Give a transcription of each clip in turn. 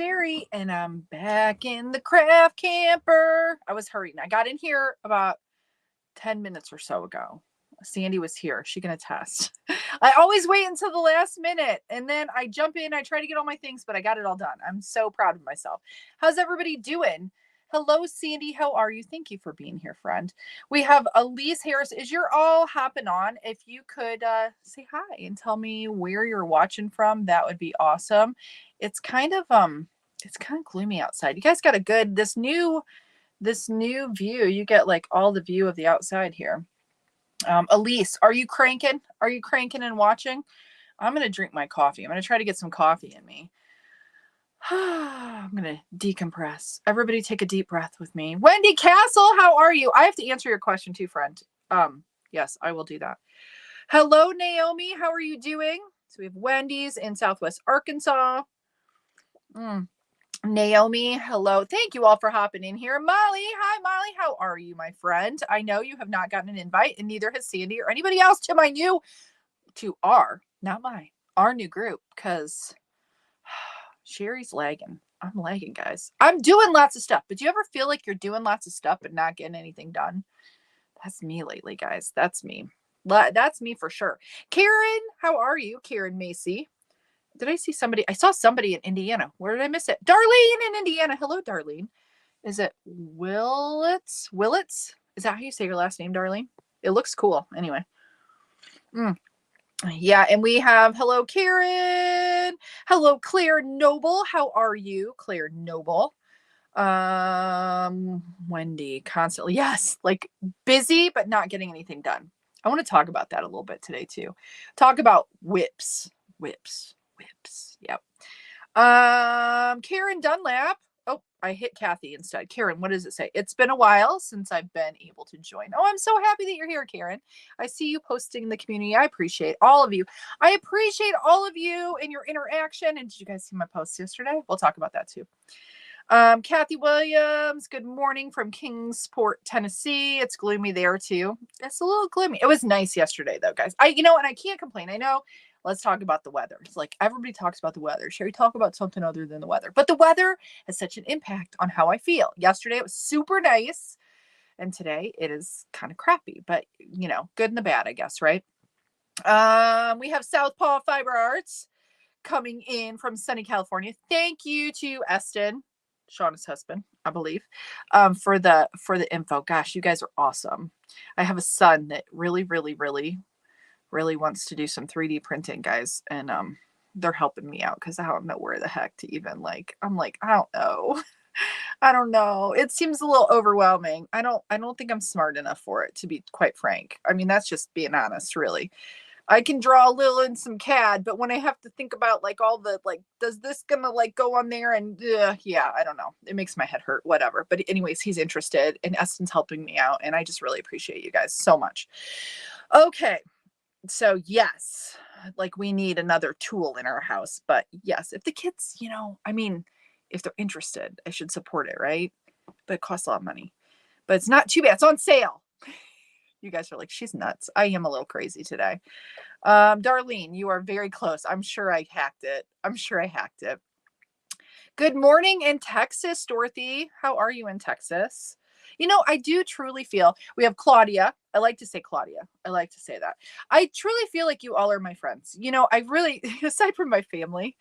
Cheri, and I'm back in the craft camper. I was hurrying. I got in here about 10 minutes or so ago. Sandy was here. She can attest. I always wait until the last minute, and then I jump in. I try to get all my things, but I got it all done. I'm so proud of myself. How's everybody doing? Hello, Sandy. How are you? Thank you for being here, friend. We have Elise Harris. As you're all hopping on, if you could say hi and tell me where you're watching from, that would be awesome. It's kind of gloomy outside. You guys got a good this new view. You get like all the view of the outside here. Elise, are you cranking? Are you cranking and watching? I'm gonna drink my coffee. I'm gonna try to get some coffee in me. I'm going to decompress. Everybody take a deep breath with me. Wendy Castle, how are you? I have to answer your question too, friend. Yes, I will do that. Hello, Naomi. How are you doing? So we have Wendy's in Southwest Arkansas. Naomi, hello. Thank you all for hopping in here. Molly, hi, Molly. How are you, my friend? I know you have not gotten an invite, and neither has Sandy or anybody else to our new group, because Cheri's lagging. I'm lagging, guys. I'm doing lots of stuff, but do you ever feel like you're doing lots of stuff but not getting anything done? That's me lately, guys. That's me. That's me for sure. Karen, how are you? Karen Macy. Did I see somebody? I saw somebody in Indiana. Where did I miss it? Darlene in Indiana. Hello, Darlene. Is it Willits? Willits? Is that how you say your last name, Darlene? It looks cool. Anyway. Yeah, and we have, hello, Karen. Hello, Claire Noble. How are you, Claire Noble? Wendy, constantly. Yes, like busy, but not getting anything done. I want to talk about that a little bit today, too. Talk about whips. Yep. Karen Dunlap. Oh, I hit Kathy instead. Karen, what does it say? It's been a while since I've been able to join. Oh, I'm so happy that you're here, Karen. I see you posting in the community. I appreciate all of you. I appreciate all of you and your interaction. And did you guys see my post yesterday? We'll talk about that too. Kathy Williams, good morning from Kingsport, Tennessee. It's gloomy there too. It's a little gloomy. It was nice yesterday though, guys. And I can't complain. I know. Let's talk about the weather. It's like everybody talks about the weather. Cheri, talk about something other than the weather. But the weather has such an impact on how I feel. Yesterday it was super nice, and today it is kind of crappy. But good and the bad, I guess, right? We have Southpaw Fiber Arts coming in from sunny California. Thank you to Eston, Shauna's husband, I believe, for the info. Gosh, you guys are awesome. I have a son that really wants to do some 3D printing, guys, and they're helping me out because I don't know where the heck to even I'm like, I don't know. It seems a little overwhelming. I don't think I'm smart enough for it, to be quite frank. I mean, that's just being honest, really. I can draw a little in some CAD, but when I have to think about all the does this gonna go on there, and yeah, I don't know. It makes my head hurt, whatever. But anyways, he's interested, and Eston's helping me out, and I just really appreciate you guys so much. Okay. So yes, we need another tool in our house, but yes, if the kids, if they're interested, I should support it, right? But it costs a lot of money, but it's not too bad. It's on sale. You guys are like, she's nuts. I am a little crazy today. Darlene, you are very close. I'm sure I hacked it. Good morning in Texas, Dorothy. How are you in Texas? I do truly feel we have Claudia. I like to say Claudia. I like to say that. I truly feel like you all are my friends. I really, aside from my family,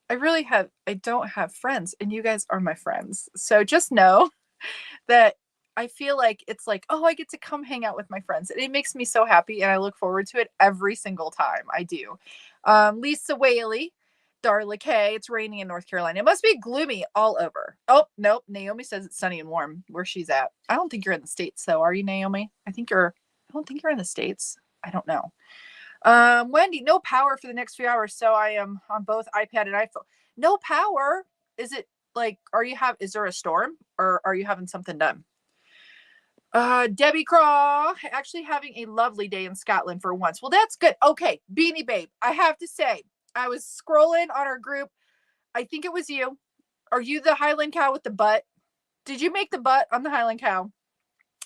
I don't have friends, and you guys are my friends. So just know that I feel like it's oh, I get to come hang out with my friends. And it makes me so happy, and I look forward to it every single time. I do. Lisa Whaley. Darla K, it's raining in North Carolina. It must be gloomy all over. Oh, nope. Naomi says it's sunny and warm where she's at. I don't think you're in the States, though, are you, Naomi? I don't think you're in the States. I don't know. Wendy, no power for the next few hours. So I am on both iPad and iPhone. No power? Is it is there a storm, or are you having something done? Debbie Craw, actually having a lovely day in Scotland for once. Well, that's good. Okay, Beanie Babe, I have to say, I was scrolling on our group. I think it was you. Are you the Highland cow with the butt? Did you make the butt on the Highland cow?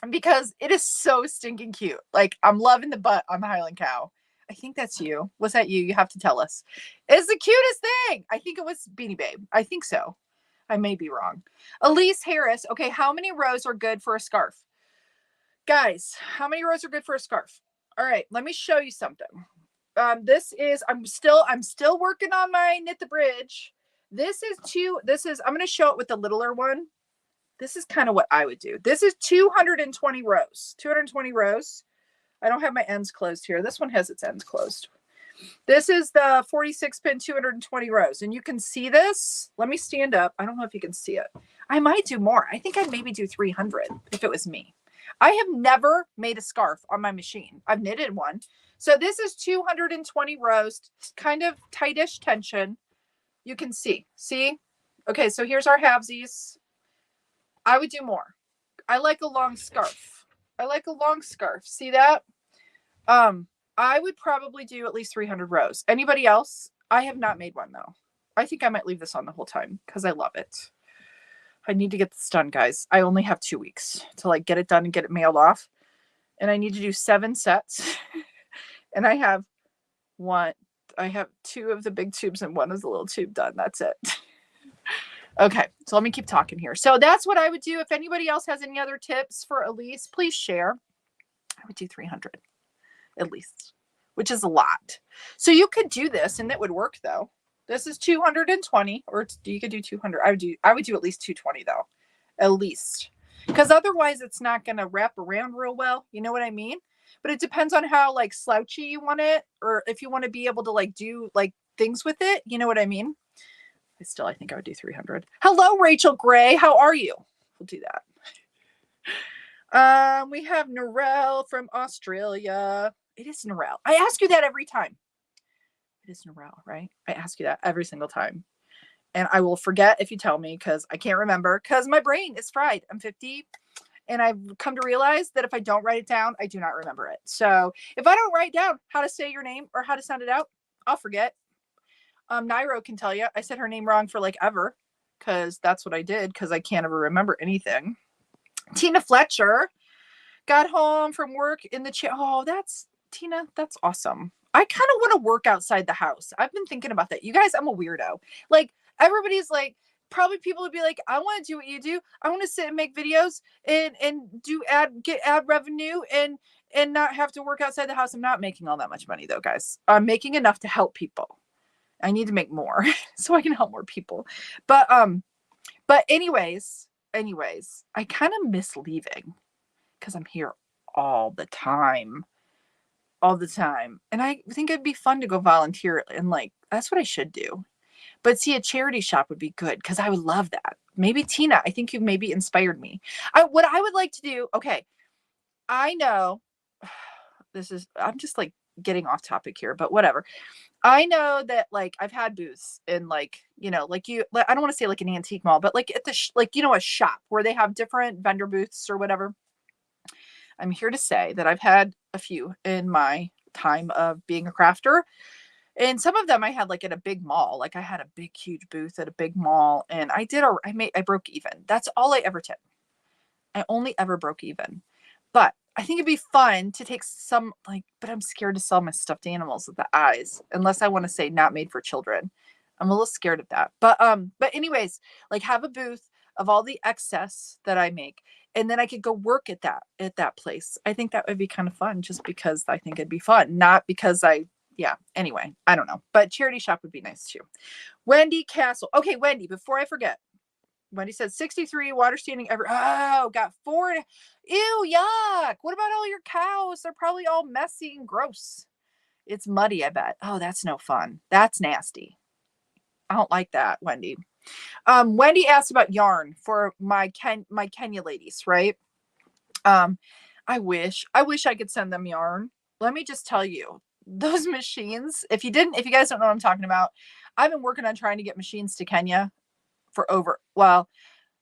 Because it is so stinking cute. I'm loving the butt on the Highland cow. I think that's you. Was that you? You have to tell us. It's the cutest thing. I think it was Beanie Babe. I think so. I may be wrong. Elise Harris. Okay, how many rows are good for a scarf? Guys, how many rows are good for a scarf? All right, let me show you something. I'm still working on my knit the bridge. I'm going to show it with the littler one. This is kind of what I would do. This is 220 rows. 220 rows. I don't have my ends closed here. This one has its ends closed. This is the 46 pin 220 rows. And you can see this. Let me stand up. I don't know if you can see it. I might do more. I think I'd maybe do 300 if it was me. I have never made a scarf on my machine. I've knitted one. So this is 220 rows, kind of tightish tension. You can see. See? Okay, so here's our halvesies. I would do more. I like a long scarf. I like a long scarf. See that? I would probably do at least 300 rows. Anybody else? I have not made one though. I think I might leave this on the whole time because I love it. I need to get this done, guys. I only have 2 weeks to like get it done and get it mailed off. And I need to do 7 sets. And I have 2 of the big tubes and 1 of the little tube done. That's it. Okay, so let me keep talking here. So that's what I would do. If anybody else has any other tips for Elise, please share. I would do 300 at least, which is a lot. So you could do this and it would work though. This is 220, or you could do 200. I would do at least 220 though, at least, because otherwise it's not going to wrap around real well. You know what I mean? But it depends on how like slouchy you want it, or if you want to be able to like do like things with it. You know what I mean? I think I would do 300. Hello, Rachel Gray. How are you? We'll do that. We have Narelle from Australia. It is Narelle. I ask you that every time. It is Narelle, right? I ask you that every single time. And I will forget if you tell me because I can't remember because my brain is fried. I'm 50 and I've come to realize that if I don't write it down, I do not remember it. So if I don't write down how to say your name or how to sound it out, I'll forget. Nairo can tell you I said her name wrong for like ever because that's what I did because I can't ever remember anything. Tina Fletcher got home from work in the chair. Oh, that's Tina. That's awesome. I kind of want to work outside the house. I've been thinking about that. You guys, I'm a weirdo. Like everybody's like, probably people would be like, I want to do what you do. I want to sit and make videos and get ad revenue and not have to work outside the house. I'm not making all that much money though, guys. I'm making enough to help people. I need to make more so I can help more people. But anyways, I kind of miss leaving because I'm here all the time. And I think it'd be fun to go volunteer and like, that's what I should do. But see, a charity shop would be good because I would love that. Maybe Tina, I think you've maybe inspired me. What I would like to do, okay, I know I'm just like getting off topic here, but whatever. I know that like I've had booths in like, I don't want to say like an antique mall, but like at the, a shop where they have different vendor booths or whatever. I'm here to say that I've had a few in my time of being a crafter. And some of them I had like at a big mall. Like I had a big, huge booth at a big mall and I broke even. That's all I ever did. I only ever broke even. But I think it'd be fun to take some but I'm scared to sell my stuffed animals with the eyes, unless I want to say not made for children. I'm a little scared of that. But anyways, like have a booth of all the excess that I make. And then I could go work at that place. I think that would be kind of fun just because I think it'd be fun. Not because anyway, I don't know. But charity shop would be nice too. Wendy Castle. Okay, Wendy, before I forget. Wendy said 63 water standing ever. Oh, got 4. Ew, yuck. What about all your cows? They're probably all messy and gross. It's muddy, I bet. Oh, that's no fun. That's nasty. I don't like that, Wendy. Wendy asked about yarn for my Kenya ladies, right? I wish I could send them yarn. Let me just tell you, those machines, if you guys don't know what I'm talking about, I've been working on trying to get machines to Kenya for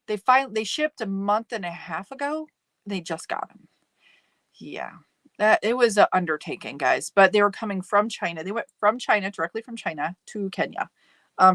they shipped a month and a half ago. They just got them. Yeah. It was an undertaking, guys, but they were coming from China. They went from China, directly from China to Kenya,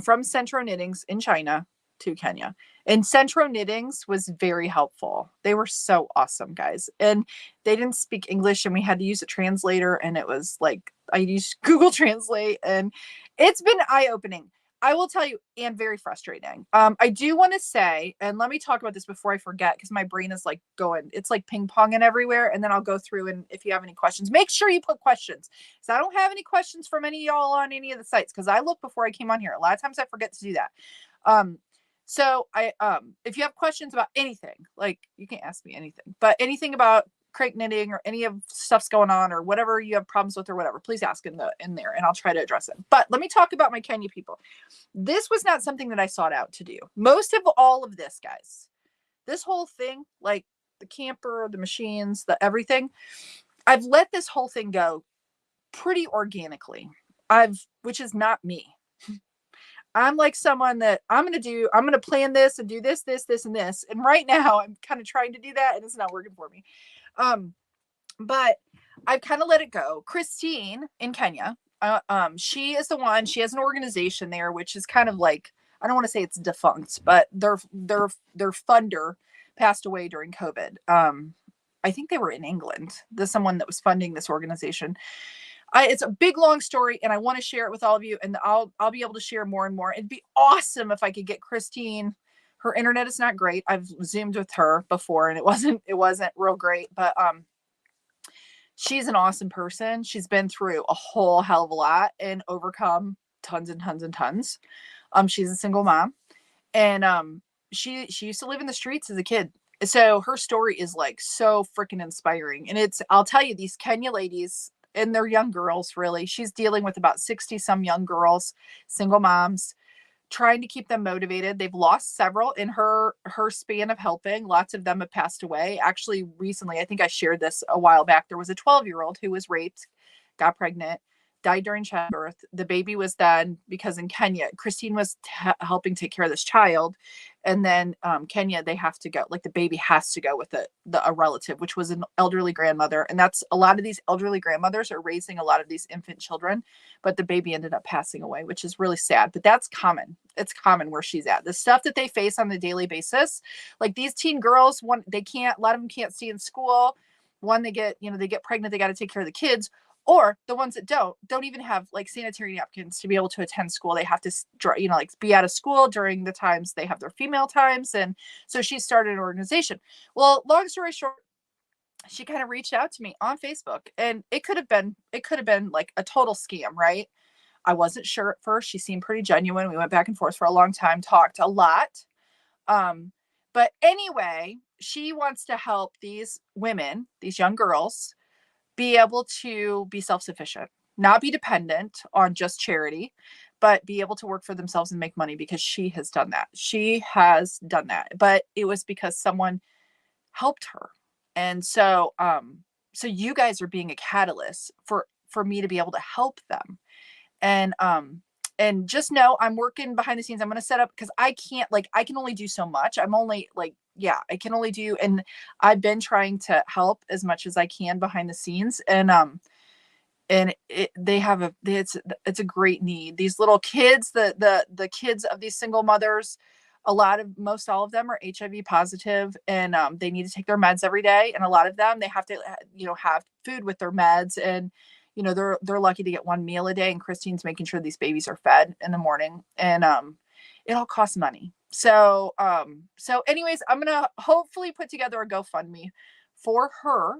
from Centro Knittings in China to Kenya. And Centro Knittings was very helpful. They were so awesome, guys. And they didn't speak English and we had to use a translator. And it was like, I used Google Translate and it's been eye-opening. I will tell you, and very frustrating. I do want to say, and let me talk about this before I forget, because my brain is like going, it's like ping ponging everywhere. And then I'll go through, and if you have any questions, make sure you put questions. So I don't have any questions from any of y'all on any of the sites, because I looked before I came on here. A lot of times I forget to do that. So if you have questions about anything, like you can ask me anything, but anything about CranKnitting or any of stuff's going on or whatever you have problems with or whatever, please ask in there and I'll try to address it. But let me talk about my Kenya people. This was not something that I sought out to do. Most of all of this, guys, this whole thing, like the camper, the machines, the everything, I've let this whole thing go pretty organically. Which is not me. I'm like someone that I'm going to plan this and do this, and this. And right now I'm kind of trying to do that and it's not working for me. But I've kind of let it go. Christine in Kenya, she is the one, she has an organization there, which is kind of like, I don't want to say it's defunct, but their funder passed away during COVID. I think they were in England. There's someone that was funding this organization. It's a big, long story, and I want to share it with all of you, and I'll be able to share more and more. It'd be awesome if I could get Christine. Her internet is not great. I've Zoomed with her before, and it wasn't real great, but she's an awesome person. She's been through a whole hell of a lot and overcome tons and tons and tons. She's a single mom, and she used to live in the streets as a kid. So her story is like so freaking inspiring. And I'll tell you, these Kenya ladies, and they're young girls, really. She's dealing with about 60 some young girls, single moms, trying to keep them motivated. They've lost several in her span of helping. Lots of them have passed away. Actually, recently, I think I shared this a while back. There was a 12-year-old who was raped, got pregnant, died during childbirth. The baby was then, because in Kenya, Christine was helping take care of this child. And then Kenya, they have to go, like the baby has to go with a relative, which was an elderly grandmother. And that's a lot of these elderly grandmothers are raising a lot of these infant children, but the baby ended up passing away, which is really sad. But that's common. It's common where she's at. The stuff that they face on a daily basis, like these teen girls, a lot of them can't stay in school. One, they get pregnant, they got to take care of the kids. Or the ones that don't even have like sanitary napkins to be able to attend school. They have to, like be out of school during the times they have their female times. And so she started an organization. Well, long story short, she kind of reached out to me on Facebook, and it could have been like a total scam, right? I wasn't sure at first. She seemed pretty genuine. We went back and forth for a long time, talked a lot. But anyway, she wants to help these women, these young girls, be able to be self-sufficient, not be dependent on just charity, but be able to work for themselves and make money, because she has done that. She has done that, but it was because someone helped her. And so, so you guys are being a catalyst for me to be able to help them. And just know I'm working behind the scenes. I'm going to set up, because I can only do so much. I'm only like, yeah, I can only do, and I've been trying to help as much as I can behind the scenes. And it's a great need. These little kids, the kids of these single mothers, most all of them are HIV positive, and they need to take their meds every day. And a lot of them, they have to, have food with their meds, and they're lucky to get one meal a day. And Christine's making sure these babies are fed in the morning, and it all costs money. So anyways, I'm going to hopefully put together a GoFundMe for her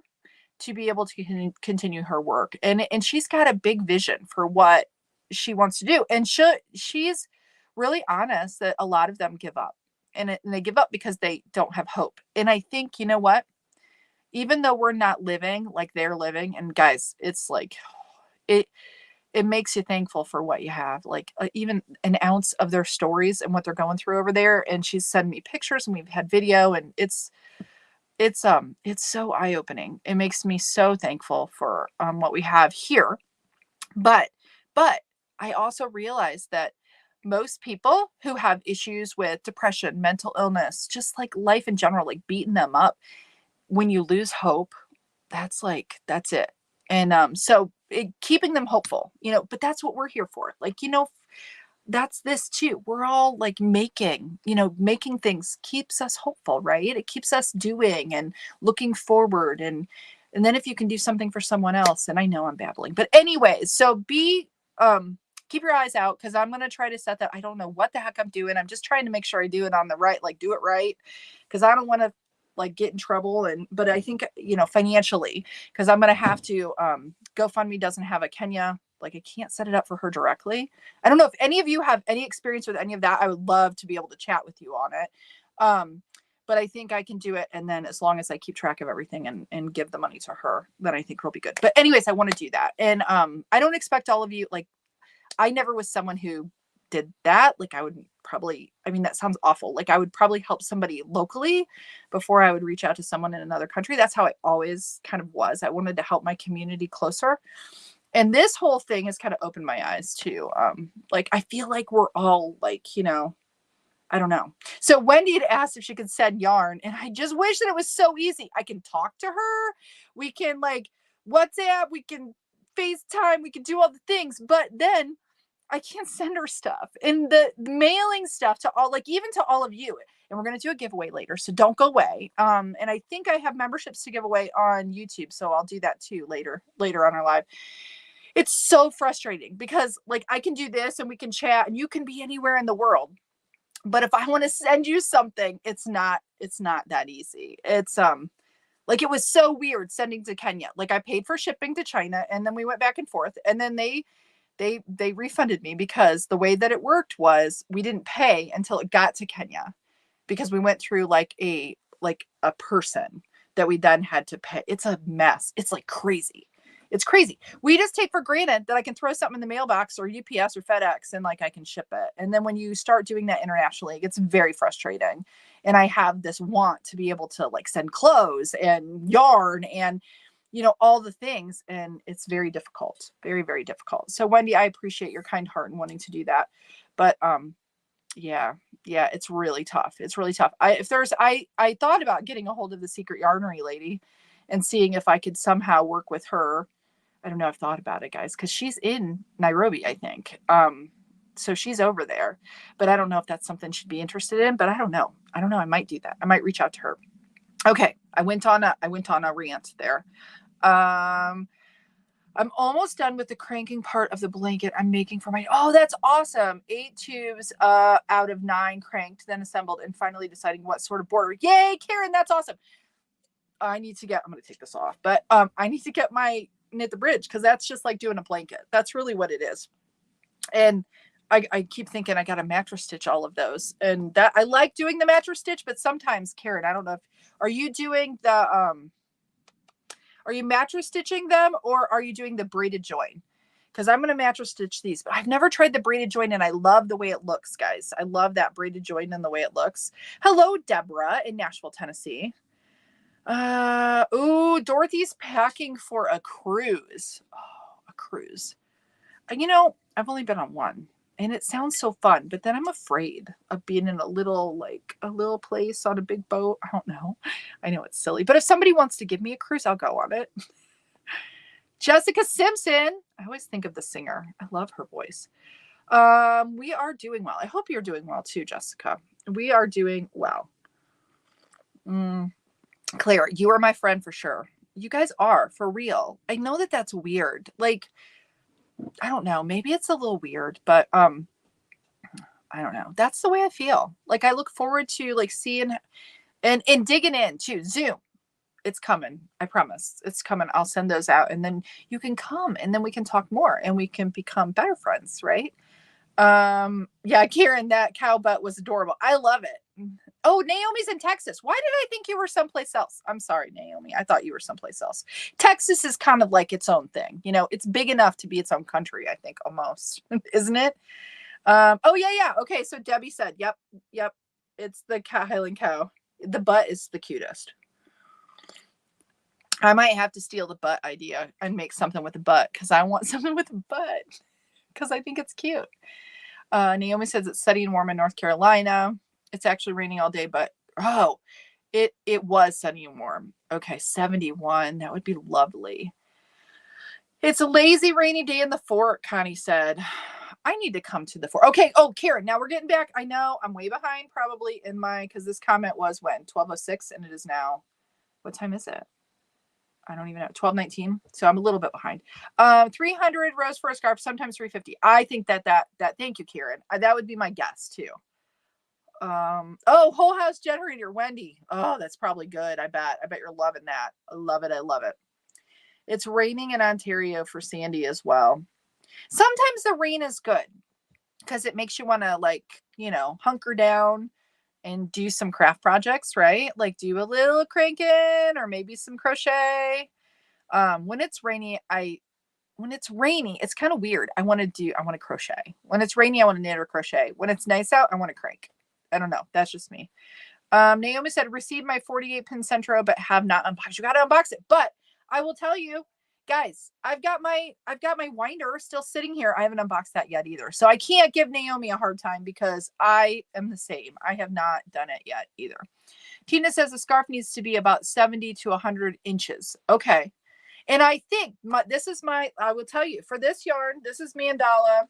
to be able to continue her work. And she's got a big vision for what she wants to do. And she's really honest that a lot of them give up, and they give up because they don't have hope. And I think, you know what, even though we're not living like they're living, and guys, it's like, it makes you thankful for what you have, like even an ounce of their stories and what they're going through over there. And she's sending me pictures, and we've had video, and it's so eye-opening. It makes me so thankful for what we have here. But I also realize that most people who have issues with depression, mental illness, just like life in general, like beating them up, when you lose hope, that's it. And so keeping them hopeful, but that's what we're here for. Like, that's this too. We're all like making things keeps us hopeful, right? It keeps us doing and looking forward. And then if you can do something for someone else, and I know I'm babbling, but anyways, so be keep your eyes out, because I'm going to try to set that. I don't know what the heck I'm doing. I'm just trying to make sure I do it on the right, like do it right. Because I don't want to like get in trouble. But I think, financially, because I'm going to have to, GoFundMe doesn't have a Kenya. Like I can't set it up for her directly. I don't know if any of you have any experience with any of that. I would love to be able to chat with you on it. But I think I can do it. And then as long as I keep track of everything and give the money to her, then I think we'll be good. But anyways, I want to do that. And I don't expect all of you, like, I never was someone who did that. Like I would probably, that sounds awful. Like I would probably help somebody locally before I would reach out to someone in another country. That's how I always kind of was. I wanted to help my community closer. And this whole thing has kind of opened my eyes too. Like I feel like we're all like, I don't know. So Wendy had asked if she could send yarn, and I just wish that it was so easy. I can talk to her. We can like WhatsApp, we can FaceTime, we can do all the things, but then I can't send her stuff. And the mailing stuff to all, like even to all of you. And we're going to do a giveaway later, so don't go away. And I think I have memberships to give away on YouTube, so I'll do that too later on our live. It's so frustrating because like I can do this and we can chat and you can be anywhere in the world. But if I want to send you something, it's not that easy. It's like it was so weird sending to Kenya. Like I paid for shipping to China and then we went back and forth, and then they refunded me because the way that it worked was we didn't pay until it got to Kenya, because we went through like a person that we then had to pay. It's a mess. It's like crazy. It's crazy. We just take for granted that I can throw something in the mailbox or UPS or FedEx and like I can ship it. And then when you start doing that internationally, it gets very frustrating. And I have this want to be able to like send clothes and yarn and, all the things. And it's very difficult, very, very difficult. So Wendy, I appreciate your kind heart and wanting to do that. But yeah, it's really tough. It's really tough. I thought about getting a hold of the secret yarnery lady and seeing if I could somehow work with her. I don't know. I've thought about it, guys, because she's in Nairobi, I think. So she's over there, but I don't know if that's something she'd be interested in, but I don't know. I might do that. I might reach out to her. Okay. I went on a rant there. I'm almost done with the cranking part of the blanket I'm making for oh, that's awesome. 8 tubes, out of 9 cranked, then assembled, and finally deciding what sort of border. Yay, Karen. That's awesome. I'm going to take this off, but I need to get my knit the bridge, because that's just like doing a blanket. That's really what it is. And I keep thinking I got to mattress stitch all of those, and that I like doing the mattress stitch, but sometimes, Karen, I don't know are you doing the are you mattress stitching them, or are you doing the braided join? Because I'm going to mattress stitch these, but I've never tried the braided join, and I love the way it looks, guys. I love that braided join and the way it looks. Hello, Deborah in Nashville, Tennessee. Dorothy's packing for a cruise. Oh, a cruise. I've only been on one, and it sounds so fun, but then I'm afraid of being in a little place on a big boat. I don't know. I know it's silly, but if somebody wants to give me a cruise, I'll go on it. Jessica Simpson. I always think of the singer. I love her voice. We are doing well. I hope you're doing well too, Jessica. We are doing well. Claire, you are my friend for sure. You guys are, for real. I know that that's weird. Like, I don't know. Maybe it's a little weird, but I don't know. That's the way I feel. Like, I look forward to like seeing and digging in too. Zoom. It's coming. I promise. It's coming. I'll send those out, and then you can come, and then we can talk more, and we can become better friends, right? Yeah, Karen, that cow butt was adorable. I love it. Oh, Naomi's in Texas. Why did I think you were someplace else? I'm sorry, Naomi. I thought you were someplace else. Texas is kind of like its own thing. It's big enough to be its own country, I think, almost. Isn't it? Oh, yeah. Okay, so Debbie said, yep. It's the Highland cow. The butt is the cutest. I might have to steal the butt idea and make something with a butt, because I want something with a butt, because I think it's cute. Naomi says it's sunny and warm in North Carolina. It's actually raining all day, but it was sunny and warm. Okay, 71. That would be lovely. It's a lazy rainy day in the fort, Connie said. I need to come to the fort. Okay. Oh, Karen, now we're getting back. I know I'm way behind probably because this comment was when? 12:06, and it is now, what time is it? I don't even know, 12.19. So I'm a little bit behind. 300 rows for a scarf, sometimes 350. I think that thank you, Karen. That would be my guess too. Oh, whole house generator, Wendy. Oh, that's probably good. I bet you're loving that. I love it. I love it. It's raining in Ontario for Sandy as well. Sometimes the rain is good because it makes you want to, like, you know, hunker down and do some craft projects, right? Like do a little cranking or maybe some crochet. When it's rainy, it's kind of weird. I want to crochet. When it's rainy, I want to knit or crochet. When it's nice out, I want to crank. I don't know. That's just me. Naomi said, received my 48 pin Centro, but have not unboxed. You got to unbox it. But I will tell you, guys, I've got my winder still sitting here. I haven't unboxed that yet either. So I can't give Naomi a hard time because I am the same. I have not done it yet either. Tina says the scarf needs to be about 70 to 100 inches. Okay. And I think I will tell you, for this yarn, this is mandala.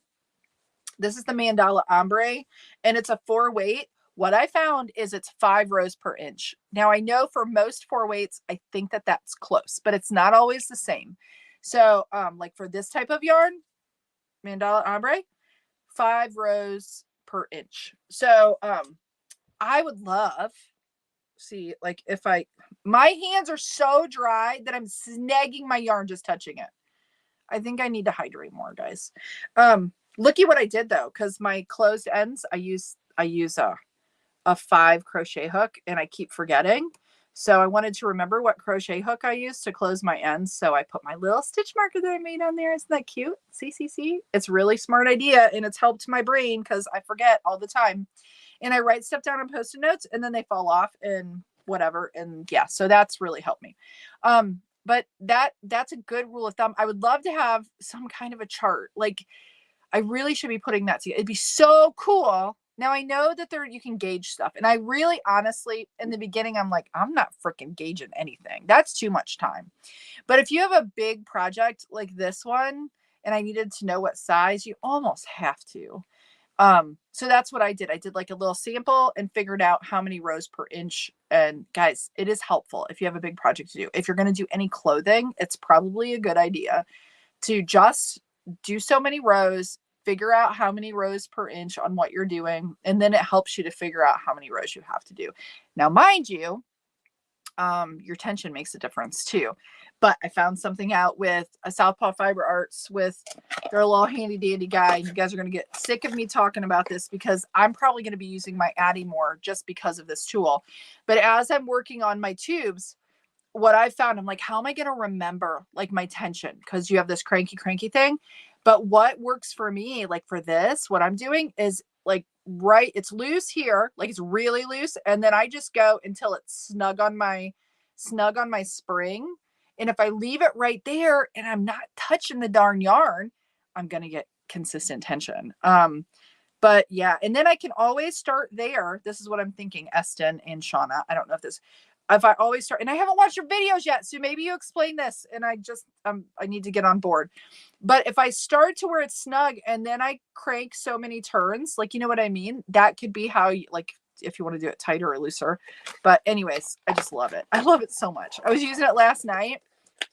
This is the mandala ombre, and it's a 4-weight. What I found is it's 5 rows per inch. Now I know for most 4-weights, I think that that's close, but it's not always the same. So, like for this type of yarn, mandala ombre, 5 rows per inch. So, I would love, see, like if my hands are so dry that I'm snagging my yarn just touching it. I think I need to hydrate more, guys. Looky what I did though, because my closed ends, I use a 5 crochet hook, and I keep forgetting. So I wanted to remember what crochet hook I used to close my ends. So I put my little stitch marker that I made on there. Isn't that cute? See? It's a really smart idea, and it's helped my brain because I forget all the time. And I write stuff down on Post-it notes, and then they fall off and whatever. And yeah, so that's really helped me. But that's a good rule of thumb. I would love to have some kind of a chart. Like I really should be putting that together. It'd be so cool. Now I know that you can gauge stuff. And I really, honestly, in the beginning, I'm like, I'm not freaking gauging anything. That's too much time. But if you have a big project like this one, and I needed to know what size, you almost have to. So that's what I did. I did like a little sample and figured out how many rows per inch. And guys, it is helpful if you have a big project to do. If you're going to do any clothing, it's probably a good idea to just do so many rows, figure out how many rows per inch on what you're doing, and then it helps you to figure out how many rows you have to do. Now, mind you, your tension makes a difference too. But I found something out with a Southpaw Fiber Arts with their little handy dandy guide. You guys are going to get sick of me talking about this because I'm probably going to be using my Addy more just because of this tool. But as I'm working on my tubes, what I found, I'm like, how am I going to remember like my tension? Because you have this cranky thing. But what works for me, like for this, what I'm doing is like, right, it's loose here, like it's really loose. And then I just go until it's snug on my spring. And if I leave it right there and I'm not touching the darn yarn, I'm going to get consistent tension. But yeah, and then I can always start there. This is what I'm thinking, Eston and Shauna. I don't know if I always start, and I haven't watched your videos yet, so maybe you explain this, and I need to get on board. But if I start to where it's snug and then I crank so many turns, like, you know what I mean? That could be how you, like, if you want to do it tighter or looser. But anyways, I just love it. I love it so much. I was using it last night,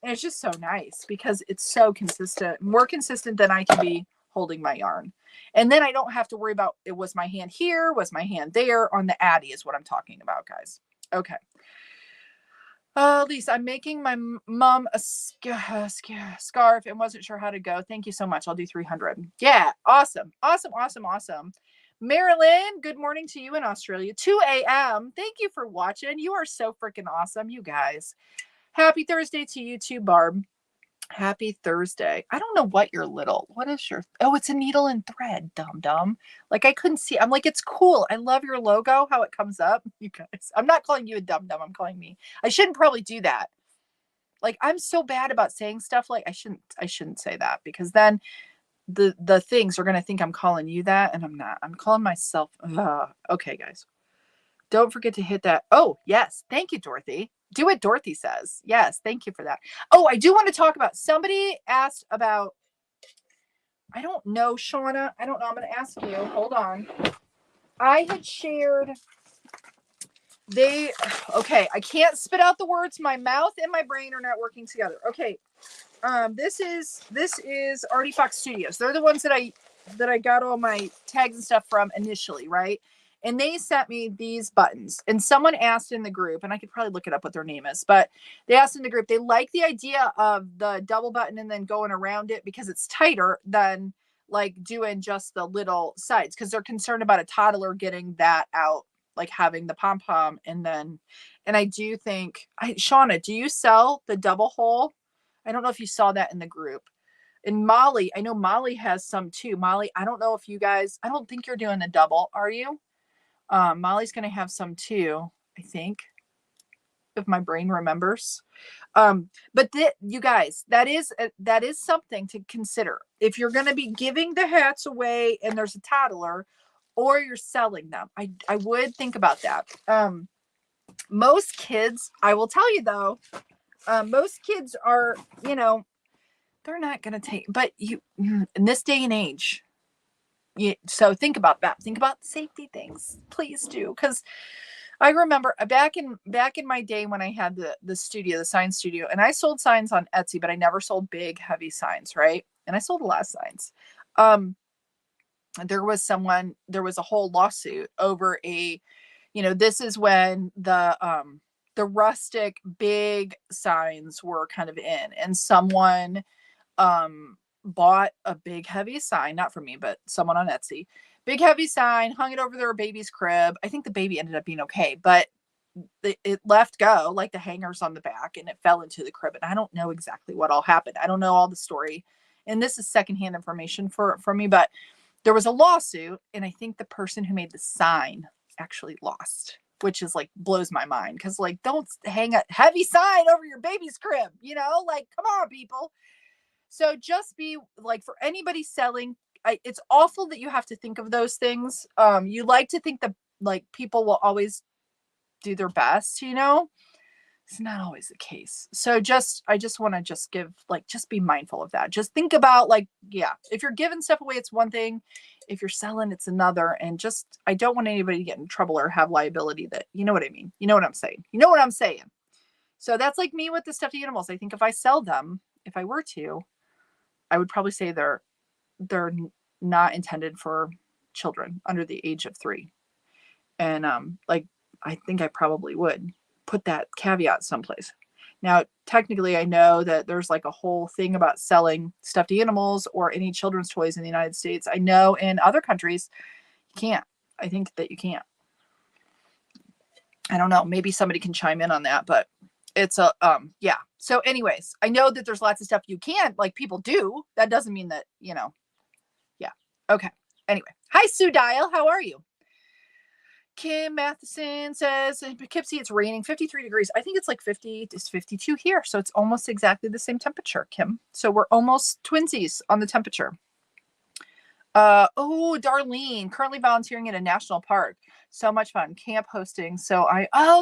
and it's just so nice because it's so consistent, more consistent than I can be holding my yarn. And then I don't have to worry about, it was my hand here, was my hand there. On the Addy is what I'm talking about, guys. Okay. Lisa, I'm making my mom a scarf and wasn't sure how to go. Thank you so much. I'll do 300. Yeah. Awesome. Marilyn, good morning to you in Australia. 2 a.m. Thank you for watching. You are so freaking awesome, you guys. Happy Thursday to you too, Barb. Happy Thursday. I don't know what what is your, oh, it's a needle and thread, dum. Like I couldn't see. I'm like, it's cool. I love your logo, how it comes up. You guys, I'm not calling you a dum. I'm calling me. I shouldn't probably do that. Like, I'm so bad about saying stuff like I shouldn't say that because then the things are going to think I'm calling you that. And I'm not. I'm calling myself. Okay, guys. Don't forget to hit that. Oh, yes. Thank you, Dorothy. Do what Dorothy says. Yes. Thank you for that. Oh, I do want to talk about, somebody asked about, I don't know, Shauna. I don't know. I'm going to ask you. Hold on. I had shared okay, I can't spit out the words. My mouth and my brain are not working together. Okay. This is Artie Fox Studios. They're the ones that I got all my tags and stuff from initially, right? And they sent me these buttons. And someone asked in the group, and I could probably look it up what their name is, but they asked in the group, they like the idea of the double button and then going around it because it's tighter than like doing just the little sides, because they're concerned about a toddler getting that out, like having the pom-pom. And I do think, Shauna, do you sell the double hole? I don't know if you saw that in the group. And Molly, I know Molly has some too. Molly, I don't know if you guys, I don't think you're doing the double, are you? Molly's going to have some too, I think, if my brain remembers. But you guys, that is something to consider. If you're going to be giving the hats away and there's a toddler, or you're selling them, I would think about that. Most kids, I will tell you though, most kids are, they're not going to take, but in this day and age, so think about that. Think about safety things, please do. Because I remember back in my day when I had the studio, the sign studio, and I sold signs on Etsy, but I never sold big, heavy signs, right? And I sold a lot of signs. There was a whole lawsuit over this is when the rustic big signs were kind of in, and someone bought a big heavy sign, not from me, but someone on Etsy, big heavy sign, hung it over their baby's crib. I think the baby ended up being okay, but it left go, like the hangers on the back, and it fell into the crib. And I don't know exactly what all happened. I don't know all the story, and this is secondhand information for me, but there was a lawsuit, and I think the person who made the sign actually lost, which is like blows my mind, because like, don't hang a heavy sign over your baby's crib, like, come on, people. So just be like, for anybody selling, it's awful that you have to think of those things. You like to think that like people will always do their best, it's not always the case. So I just want to just be mindful of that. Just think about if you're giving stuff away, it's one thing. If you're selling, it's another. And I don't want anybody to get in trouble or have liability that, you know what I mean? You know what I'm saying? So that's like me with the stuffed animals. I think if I sell them, if I were to, I would probably say they're not intended for children under the age of 3. And I think I probably would put that caveat someplace. Now, technically, I know that there's like a whole thing about selling stuffed animals or any children's toys in the United States. I know in other countries, you can't. I think that you can't. I don't know. Maybe somebody can chime in on that, but it's yeah. So anyways, I know that there's lots of stuff you can't, like people do. That doesn't mean that, yeah. Okay. Anyway. Hi, Sue Dial. How are you? Kim Matheson says, in Poughkeepsie, it's raining 53 degrees. I think it's like 50, it's 52 here. So it's almost exactly the same temperature, Kim. So we're almost twinsies on the temperature. Darlene, currently volunteering at a national park. So much fun. Camp hosting. So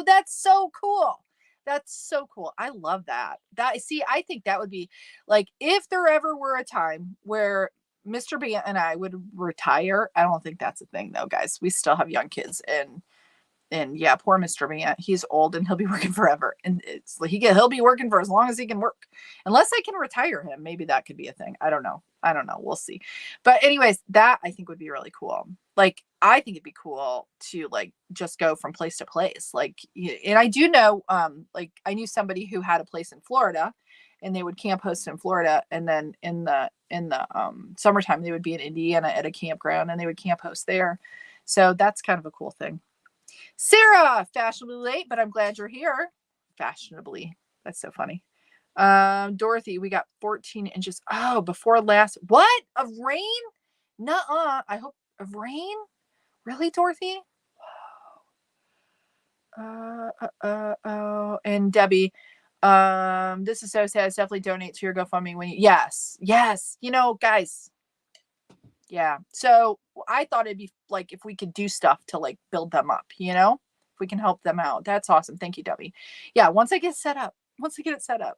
that's so cool. That's so cool. I love that. I think that would be like, if there ever were a time where Mr. Bant and I would retire. I don't think that's a thing though, guys. We still have young kids, and yeah, poor Mr. Bant. He's old and he'll be working forever. And it's like he'll be working for as long as he can work. Unless I can retire him. Maybe that could be a thing. I don't know. We'll see. But anyways, that I think would be really cool. Like, I think it'd be cool to like just go from place to place. Like, and I do know, like I knew somebody who had a place in Florida, and they would camp host in Florida. And then in the summertime, they would be in Indiana at a campground, and they would camp host there. So that's kind of a cool thing. Sarah, fashionably late, but I'm glad you're here. Fashionably. That's so funny. Dorothy, we got 14 inches. Oh, before last. What? Of rain? Nuh-uh. I hope of rain? Really, Dorothy? Wow. And Debbie, this is so sad. Definitely donate to your GoFundMe when yes. Guys. Yeah. So I thought it'd be like, if we could do stuff to like build them up, if we can help them out. That's awesome. Thank you, Debbie. Yeah. Once I get it set up,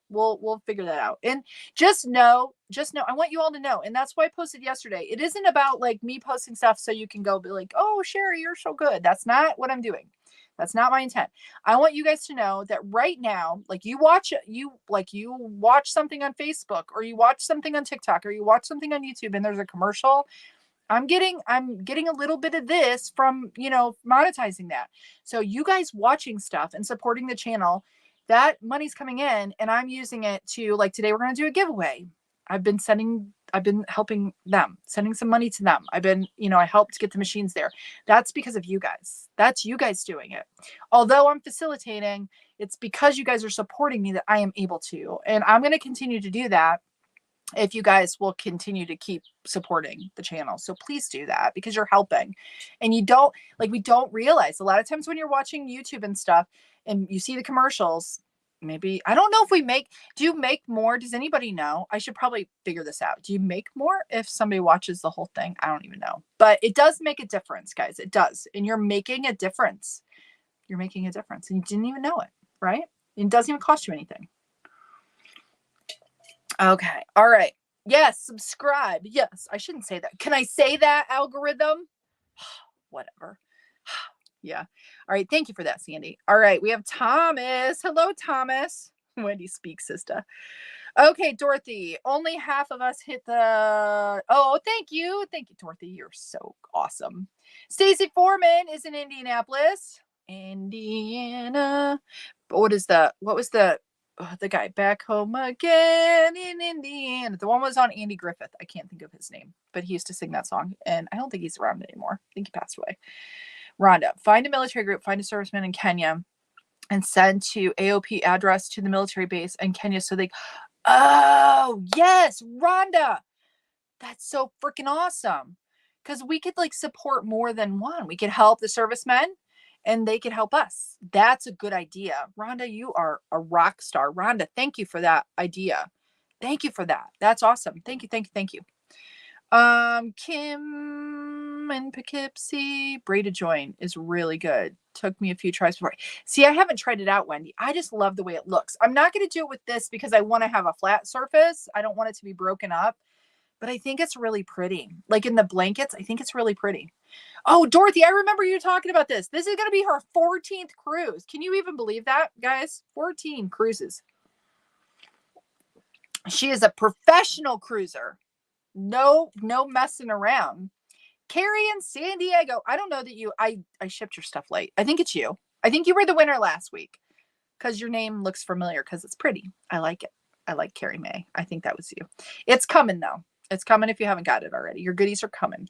we'll figure that out. And just know, I want you all to know. And that's why I posted yesterday. It isn't about like me posting stuff so you can go be like, oh, Cheri, you're so good. That's not what I'm doing. That's not my intent. I want you guys to know that right now, like you watch something on Facebook, or you watch something on TikTok, or you watch something on YouTube, and there's a commercial. I'm getting a little bit of this from, monetizing that. So you guys watching stuff and supporting the channel, that money's coming in, and I'm using it to, like, today we're going to do a giveaway. I've been helping them, sending some money to them. I helped get the machines there. That's because of you guys. That's you guys doing it. Although I'm facilitating, it's because you guys are supporting me that I am able to. And I'm going to continue to do that if you guys will continue to keep supporting the channel. So please do that, because you're helping. And we don't realize a lot of times when you're watching YouTube and stuff and you see the commercials, maybe, I don't know if do you make more? Does anybody know? I should probably figure this out. Do you make more if somebody watches the whole thing? I don't even know, but it does make a difference, guys. It does. And you're making a difference. You're making a difference, and you didn't even know it, right? It doesn't even cost you anything. Okay. All right. Yes. Subscribe. Yes. I shouldn't say that. Can I say that, algorithm? Whatever. Yeah. All right. Thank you for that, Sandy. All right. We have Thomas. Hello, Thomas. Wendy speaks, sister. Okay, Dorothy. Only half of us hit the... Oh, thank you. Thank you, Dorothy. You're so awesome. Stacy Foreman is in Indianapolis. Indiana. What was the guy? Back Home Again in Indiana. The one was on Andy Griffith. I can't think of his name, but he used to sing that song, and I don't think he's around anymore. I think he passed away. Rhonda, find a military group, find a serviceman in Kenya, and send to AOP address to the military base in Kenya so they... Oh, yes, Rhonda. That's so freaking awesome. Because we could support more than one. We could help the servicemen, and they could help us. That's a good idea. Rhonda, you are a rock star. Rhonda, thank you for that idea. Thank you for that. That's awesome. Thank you, thank you, thank you. Kim and Poughkeepsie, braided join is really good. Took me a few tries before. See, I haven't tried it out, Wendy. I just love the way it looks. I'm not going to do it with this because I want to have a flat surface. I don't want it to be broken up, but I think it's really pretty. Like in the blankets, I think it's really pretty. Oh, Dorothy, I remember you talking about this. This is going to be her 14th cruise. Can you even believe that, guys? 14 cruises. She is a professional cruiser. No messing around. Carrie in San Diego. I don't know that I shipped your stuff late. I think it's you. I think you were the winner last week because your name looks familiar because it's pretty. I like it. I like Carrie May. I think that was you. It's coming though. It's coming if you haven't got it already. Your goodies are coming.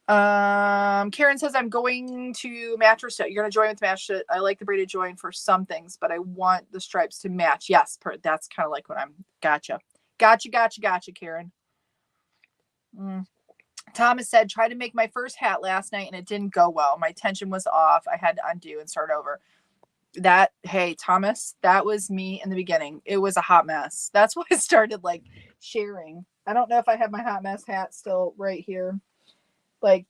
Karen says, I'm going to mattress it. You're going to join with match it. I like the braided join for some things, but I want the stripes to match. Yes, that's kind of like what I'm... Gotcha, Karen. Thomas said, try to make my first hat last night and it didn't go well. My tension was off. I had to undo and start over. Hey, Thomas, that was me in the beginning. It was a hot mess. That's why I started sharing. I don't know if I have my hot mess hat still right here.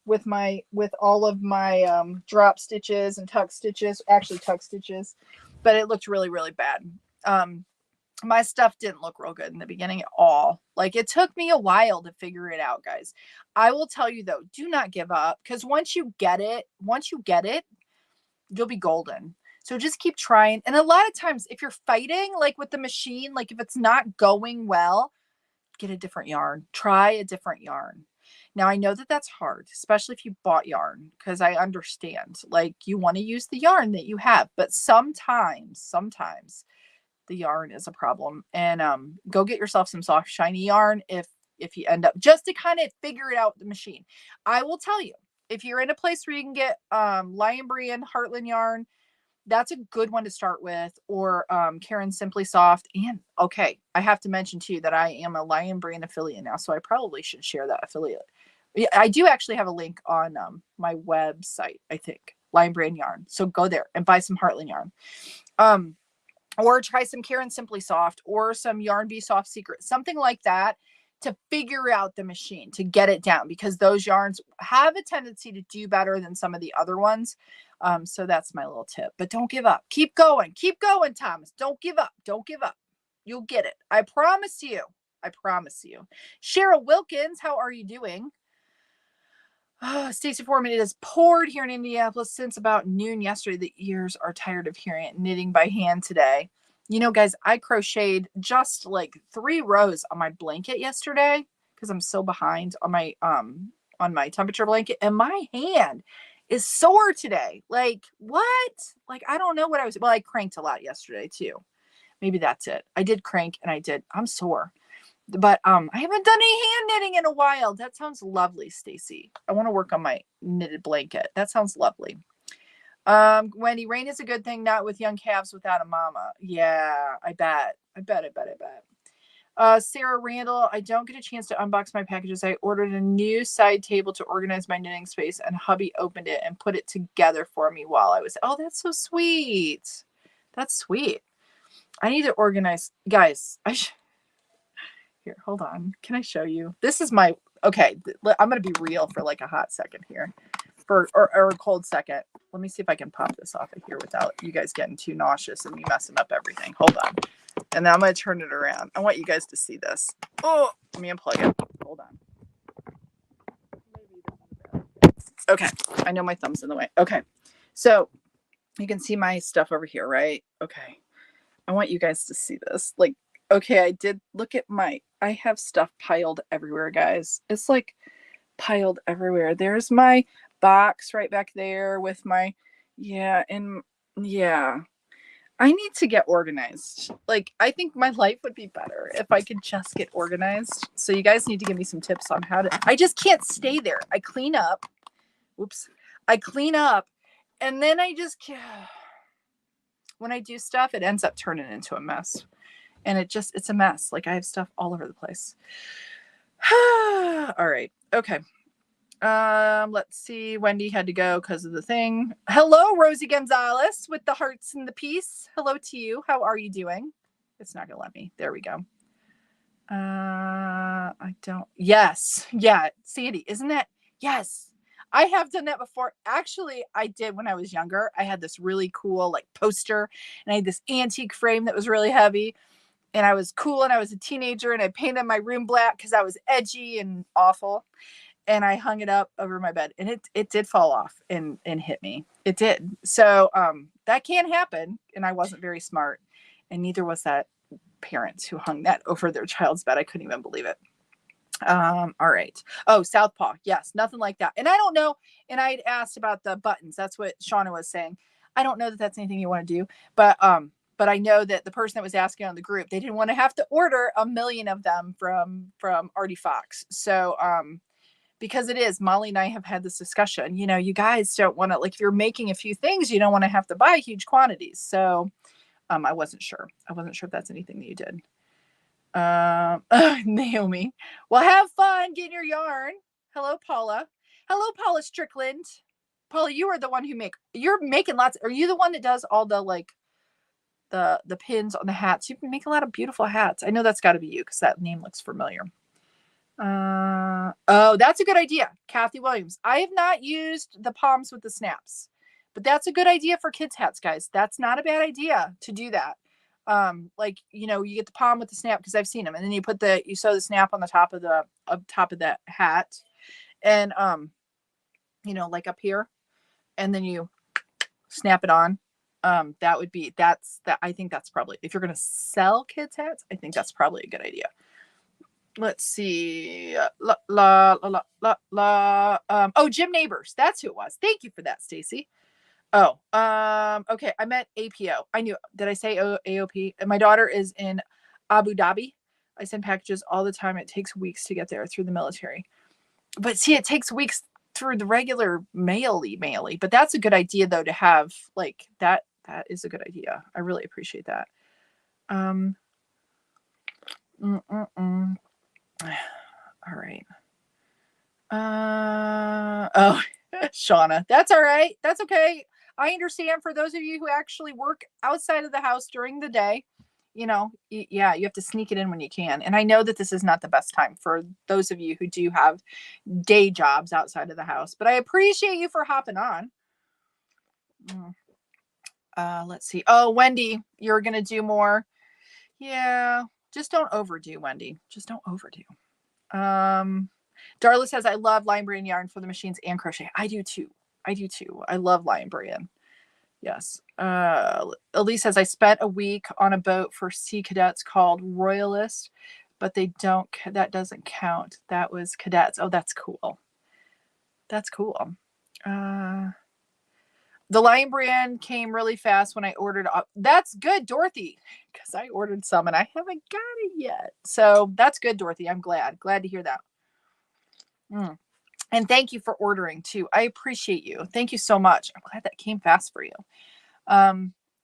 With all of my drop stitches and tuck stitches, but it looked really, really bad. My stuff didn't look real good in the beginning at all. It took me a while to figure it out, guys. I will tell you though, do not give up, because once you get it, you'll be golden. So just keep trying. And a lot of times if you're fighting, with the machine, if it's not going well, get a different yarn, try a different yarn. Now I know that that's hard, especially if you bought yarn, because I understand, you want to use the yarn that you have, but sometimes the yarn is a problem. And go get yourself some soft, shiny yarn if you end up, just to kind of figure it out with the machine. I will tell you, if you're in a place where you can get Lion Bree and Heartland yarn, that's a good one to start with, or Karen Simply Soft. And okay, I have to mention too that I am a Lion Brand affiliate now, so I probably should share that affiliate. I do actually have a link on my website, I think, Lion Brand Yarn. So go there and buy some Heartland yarn. Or try some Karen Simply Soft or some Yarn Bee Soft Secret, something like that, to figure out the machine, to get it down, because those yarns have a tendency to do better than some of the other ones. So that's my little tip, but don't give up. Keep going, Thomas. Don't give up. You'll get it. I promise you. Cheryl Wilkins, how are you doing? Oh, Stacy Foreman, it has poured here in Indianapolis since about noon yesterday. The ears are tired of hearing it. Knitting by hand today. You know, guys, I crocheted just like 3 rows on my blanket yesterday because I'm so behind on my temperature blanket, and my hand is sore today. Like, what? Like, I don't know what I was. Well, I cranked a lot yesterday too. Maybe that's it. I did crank and I'm sore. But I haven't done any hand knitting in a while. That sounds lovely, Stacy. I want to work on my knitted blanket. That sounds lovely. Wendy, rain is a good thing, not with young calves without a mama. Yeah, I bet. Sarah Randall, I don't get a chance to unbox my packages. I ordered a new side table to organize my knitting space, and hubby opened it and put it together for me while I was. Oh, that's so sweet. That's sweet. I need to organize, guys. Here, hold on. Can I show you? This is my, okay, I'm going to be real for like a hot second here. Or a cold second. Let me see if I can pop this off of here without you guys getting too nauseous and me messing up everything. Hold on. And then I'm going to turn it around. I want you guys to see this. Oh, let me unplug it. Hold on. Okay. I know my thumb's in the way. Okay. So you can see my stuff over here, right? Okay. I want you guys to see this. Like, okay, I did look at I have stuff piled everywhere, guys. It's like piled everywhere. There's my box right back there with my, yeah. I need to get organized. Like, I think my life would be better if I could just get organized. So you guys need to give me some tips on how to, I just can't stay there. I clean up. Whoops. I clean up and then I just can't. When I do stuff, it ends up turning into a mess. And it's a mess. Like, I have stuff all over the place. All right. Okay. Let's see. Wendy had to go because of the thing. Hello, Rosie Gonzalez with the hearts and the peace. Hello to you. How are you doing? It's not gonna let me. There we go. I don't. Yes. Yeah. Sandy, isn't that? Yes. I have done that before. Actually, I did when I was younger. I had this really cool like poster, and I had this antique frame that was really heavy. And I was cool, and I was a teenager, and I painted my room black because I was edgy and awful. And I hung it up over my bed, and it did fall off and hit me. It did. So that can happen, and I wasn't very smart, and neither was that parents who hung that over their child's bed. I couldn't even believe it. All right. Oh, Southpaw. Yes, nothing like that. And I don't know. And I had asked about the buttons. That's what Shauna was saying. I don't know that that's anything you want to do, but I know that the person that was asking on the group, they didn't want to have to order 1 million of them from Artie Fox. So because it is, Molly and I have had this discussion. You know, you guys don't want to, like, if you're making a few things, you don't want to have to buy huge quantities. So I wasn't sure. If that's anything that you did. Naomi. Well, have fun getting your yarn. Hello, Paula. Hello, Paula Strickland. Paula, you are the one you're making lots. Are you the one that does all the like the pins on the hats? You can make a lot of beautiful hats. I know that's got to be you because that name looks familiar. Oh, that's a good idea. Kathy Williams. I have not used the palms with the snaps, but that's a good idea for kids' hats, guys. That's not a bad idea to do that. Like, you know, you get the palm with the snap because I've seen them, and then you sew the snap on the top of the hat, and you know, like up here, and then you snap it on. I think that's probably, if you're gonna sell kids hats, I think that's probably a good idea. Let's see. Oh, Jim Neighbors. That's who it was. Thank you for that, Stacy. Oh, okay. I meant APO. I knew. Did I say AOP? And my daughter is in Abu Dhabi. I send packages all the time. It takes weeks to get there through the military. But see, it takes weeks through the regular maily. But that's a good idea, though, to have like that. That is a good idea. I really appreciate that. All right. Oh, Shauna, that's all right. That's okay. I understand for those of you who actually work outside of the house during the day, you know, yeah, you have to sneak it in when you can. And I know that this is not the best time for those of you who do have day jobs outside of the house, but I appreciate you for hopping on. Let's see. Oh, Wendy, you're going to do more. Yeah, just don't overdo, Wendy. Just don't overdo. Darla says, I love Lion Brand yarn for the machines and crochet. I do too. I love Lion Brand. Yes. Elise says, I spent a week on a boat for Sea Cadets called Royalist, but that doesn't count. That was cadets. Oh, that's cool. That's cool. The Lion Brand came really fast when I ordered. That's good, Dorothy, because I ordered some and I haven't got it yet. So that's good, Dorothy. I'm glad to hear that. And thank you for ordering too. I appreciate you. Thank you so much. I'm glad that came fast for you.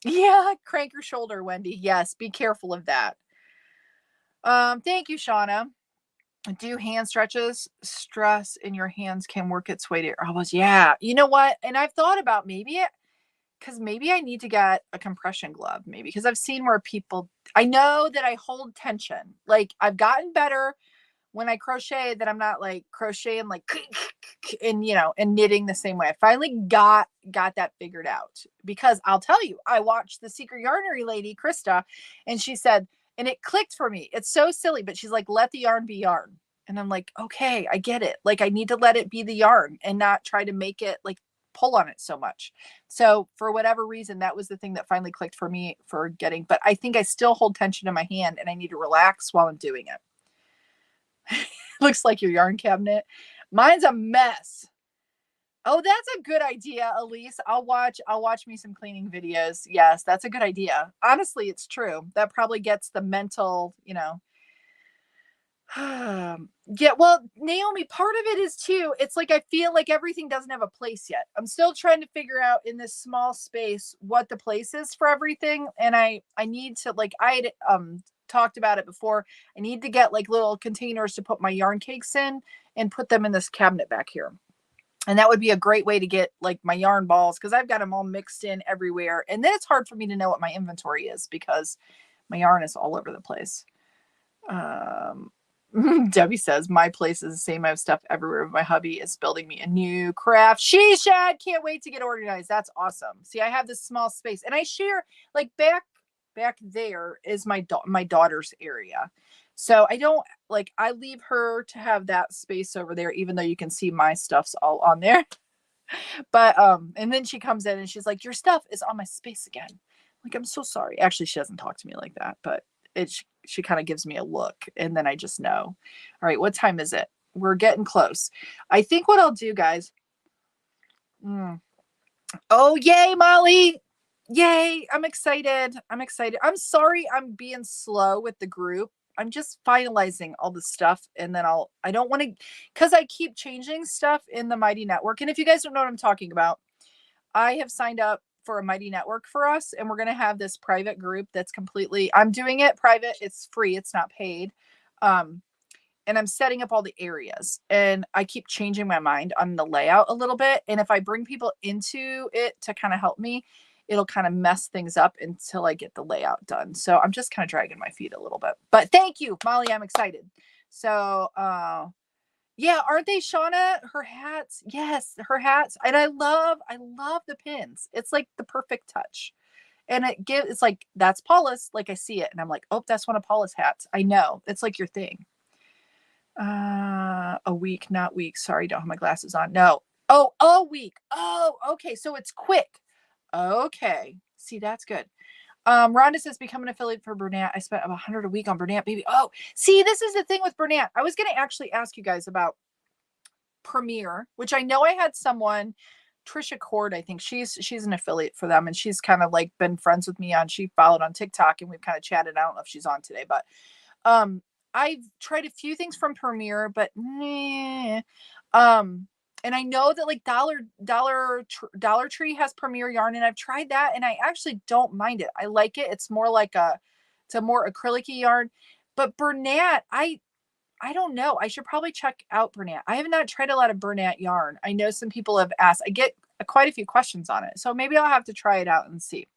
Yeah, crank your shoulder, Wendy. Yes, be careful of that. Thank you, Shauna. Do hand stretches. Stress in your hands can work its way to your elbows. Yeah, you know what? And I've thought about maybe I need to get a compression glove, maybe, because I've seen where people, I know that I hold tension. Like, I've gotten better when I crochet, that I'm not like crocheting like and and knitting the same way. I finally got that figured out, because I'll tell you, I watched the Secret Yarnery lady, Krista, and she said, and it clicked for me. It's so silly, but she's like, let the yarn be yarn. And I'm like, okay, I get it. Like, I need to let it be the yarn and not try to make it like pull on it so much. So for whatever reason, that was the thing that finally clicked for me for getting, but I think I still hold tension in my hand and I need to relax while I'm doing it. Looks like your yarn cabinet. Mine's a mess. Oh, that's a good idea, Elise. I'll watch me some cleaning videos. Yes, that's a good idea. Honestly, it's true. That probably gets the mental, yeah, well, Naomi, part of it is too, it's like I feel like everything doesn't have a place yet. I'm still trying to figure out in this small space what the place is for everything. And I need to, like, I had talked about it before. I need to get like little containers to put my yarn cakes in and put them in this cabinet back here. And that would be a great way to get like my yarn balls, because I've got them all mixed in everywhere. And then it's hard for me to know what my inventory is because my yarn is all over the place. Debbie says, my place is the same. I have stuff everywhere. My hubby is building me a new craft she shed. Can't wait to get organized. That's awesome. See, I have this small space and I share, like, back there is my daughter's area. So I don't, like, I leave her to have that space over there, even though you can see my stuff's all on there. But and then she comes in and she's like, your stuff is on my space again. Like, I'm so sorry. Actually, she doesn't talk to me like that, but she kind of gives me a look and then I just know. All right, what time is it? We're getting close. I think what I'll do, guys. Oh, yay, Molly. Yay. I'm excited. I'm sorry I'm being slow with the group. I'm just finalizing all the stuff, and then I don't want to, because I keep changing stuff in the Mighty Network. And if you guys don't know what I'm talking about, I have signed up for a Mighty Network for us, and we're going to have this private group that's completely, I'm doing it private. It's free. It's not paid. And I'm setting up all the areas, and I keep changing my mind on the layout a little bit. And if I bring people into it to kind of help me, it'll kind of mess things up until I get the layout done. So I'm just kind of dragging my feet a little bit, but thank you, Molly. I'm excited. So, yeah, aren't they, Shauna? Her hats. Yes, her hats. And I love the pins. It's like the perfect touch. And it's like, that's Paula's. Like, I see it and I'm like, oh, that's one of Paula's hats. I know. It's like your thing. A week, not week. Sorry, don't have my glasses on. No. Oh, a week. Oh, okay. So it's quick. Okay. See, that's good. Rhonda says, become an affiliate for Bernat. I spent about $100 a week on Bernat, baby. Oh, see, this is the thing with Bernat. I was going to actually ask you guys about Premier, which I know I had someone, Trisha Cord, I think she's an affiliate for them, and she's kind of like been friends with me she followed on TikTok, and we've kind of chatted. I don't know if she's on today, but I've tried a few things from Premier, but and I know that like Dollar Tree has Premier yarn, and I've tried that, and I actually don't mind it. I like it. It's more like it's a more acrylic-y yarn. But Bernat, I don't know. I should probably check out Bernat. I have not tried a lot of Bernat yarn. I know some people have asked. I get quite a few questions on it, so maybe I'll have to try it out and see.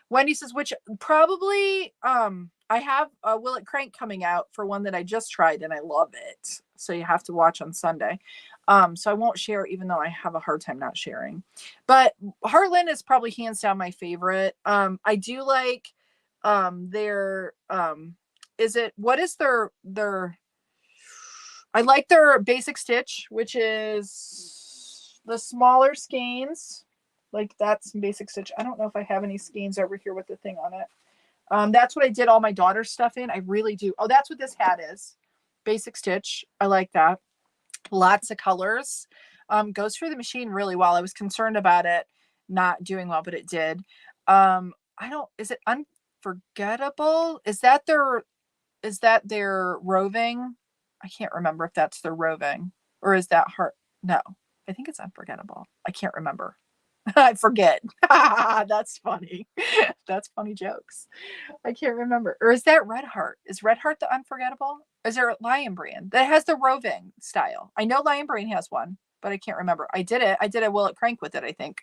Wendy says, which probably I have Will It Crank coming out for one that I just tried and I love it. So you have to watch on Sunday. So I won't share, even though I have a hard time not sharing. But Heartland is probably hands down my favorite. I do like their what is their I like their basic stitch, which is the smaller skeins. Like that's some basic stitch. I don't know if I have any skeins over here with the thing on it. That's what I did all my daughter's stuff in. I really do. Oh, that's what this hat is. Basic stitch. I like that. Lots of colors. Goes through the machine really well. I was concerned about it not doing well, but it did. Is it unforgettable? Is that their roving? I can't remember if that's their roving or is that heart? No, I think it's unforgettable. I can't remember. I forget. That's funny. That's funny jokes. I can't remember. Or is that Red Heart? Is Red Heart the unforgettable? Is there a Lion Brand that has the roving style? I know Lion Brand has one, but I can't remember. I did a Will It Crank with it, I think.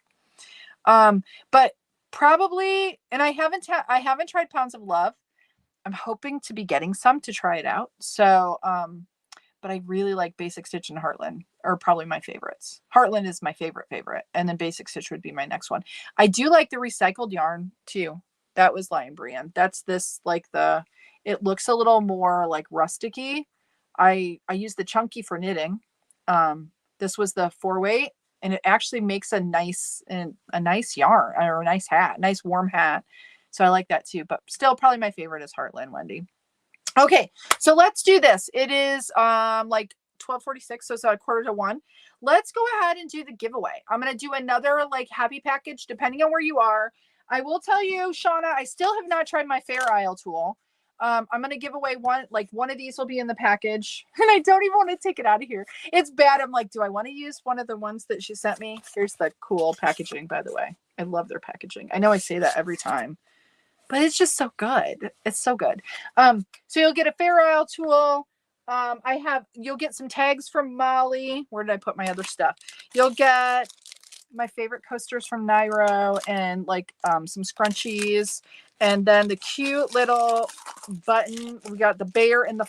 But probably, and I haven't tried Pounds of Love. I'm hoping to be getting some to try it out. So, but I really like Basic Stitch and Heartland are probably my favorites. Heartland is my favorite. And then Basic Stitch would be my next one. I do like the recycled yarn too. That was Lion Brand. That's this it looks a little more like rusticy. I use the chunky for knitting. This was the 4-weight and it actually makes a nice yarn or a nice hat, nice warm hat. So I like that too, but still probably my favorite is Heartland, Wendy. Okay, so let's do this. It is like 12:46, so it's at 12:45. Let's go ahead and do the giveaway. I'm going to do another like happy package depending on where you are. I will tell you, Shauna, I still have not tried my Fair Isle tool. I'm going to give away one of these will be in the package and I don't even want to take it out of here. It's bad. I'm like, do I want to use one of the ones that she sent me? Here's the cool packaging, by the way. I love their packaging. I know I say that every time, but it's just so good. It's so good. So you'll get a Fair Isle tool. You'll get some tags from Molly. Where did I put my other stuff? You'll get my favorite coasters from Nairo and like some scrunchies. And then the cute little button. We got the bear and the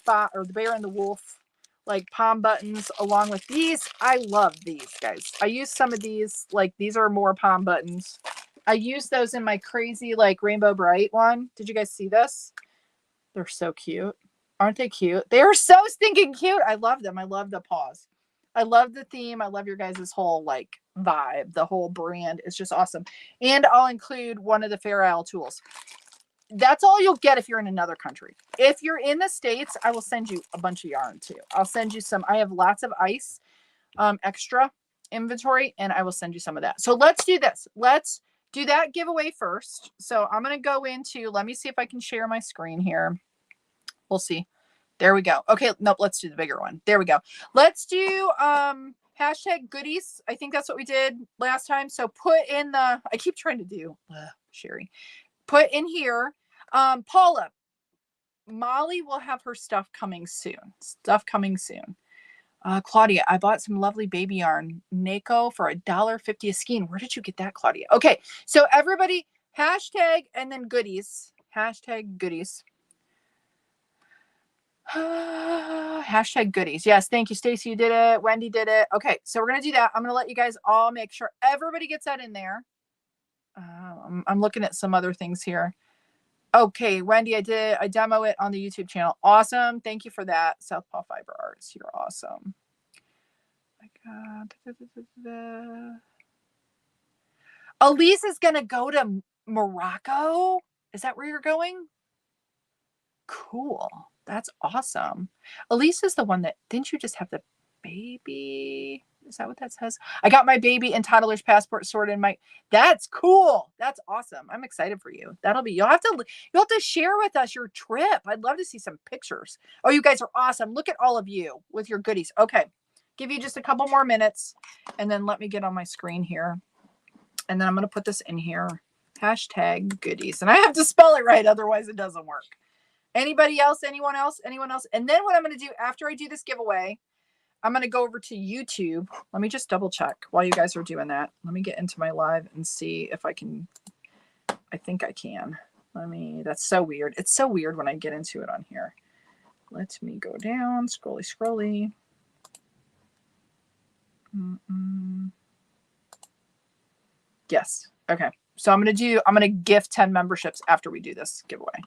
bear and the wolf, like palm buttons along with these. I love these guys. I use some of these, like these are more palm buttons. I used those in my crazy like Rainbow Bright one. Did you guys see this? They're so cute. Aren't they cute? They are so stinking cute. I love them. I love the paws. I love the theme. I love your guys' whole like vibe. The whole brand is just awesome. And I'll include one of the Fair Isle tools. That's all you'll get if you're in another country. If you're in the States, I will send you a bunch of yarn too. I'll send you some. I have lots of ice extra inventory and I will send you some of that. So let's do this. Let's do that giveaway first. So I'm going to go into, let me see if I can share my screen here. We'll see. There we go. Okay. Nope. Let's do the bigger one. There we go. Let's do hashtag goodies. I think that's what we did last time. So put in I keep trying to do Cheri. Put in here. Paula, Molly will have her stuff coming soon. Claudia, I bought some lovely baby yarn, Nako, for $1.50 a skein. Where did you get that, Claudia? Okay, so everybody, hashtag and then goodies. Hashtag goodies. Hashtag goodies. Yes, thank you, Stacy. You did it. Wendy did it. Okay, so we're gonna do that. I'm gonna let you guys all make sure everybody gets that in there. I'm looking at some other things here. Okay, Wendy, I demo it on the YouTube channel. Awesome. Thank you for that. Southpaw Fiber Arts. You're awesome. My God. Elise is going to go to Morocco. Is that where you're going? Cool. That's awesome. Elise is the one that, didn't you just have the baby? Is that what that says? I got my baby and toddler's passport sorted in that's cool. That's awesome. I'm excited for you. You'll have to share with us your trip. I'd love to see some pictures. Oh, you guys are awesome. Look at all of you with your goodies. Okay. Give you just a couple more minutes and then let me get on my screen here. And then I'm going to put this in here. Hashtag goodies. And I have to spell it right. Otherwise it doesn't work. Anybody else? Anyone else? Anyone else? And then what I'm going to do after I do this giveaway, I'm going to go over to YouTube. Let me just double check while you guys are doing that. Let me get into my live and see if I can. I think I can. That's so weird. It's so weird when I get into it on here. Let me go down, scrolly. Yes. Okay. So I'm going to gift 10 memberships after we do this giveaway.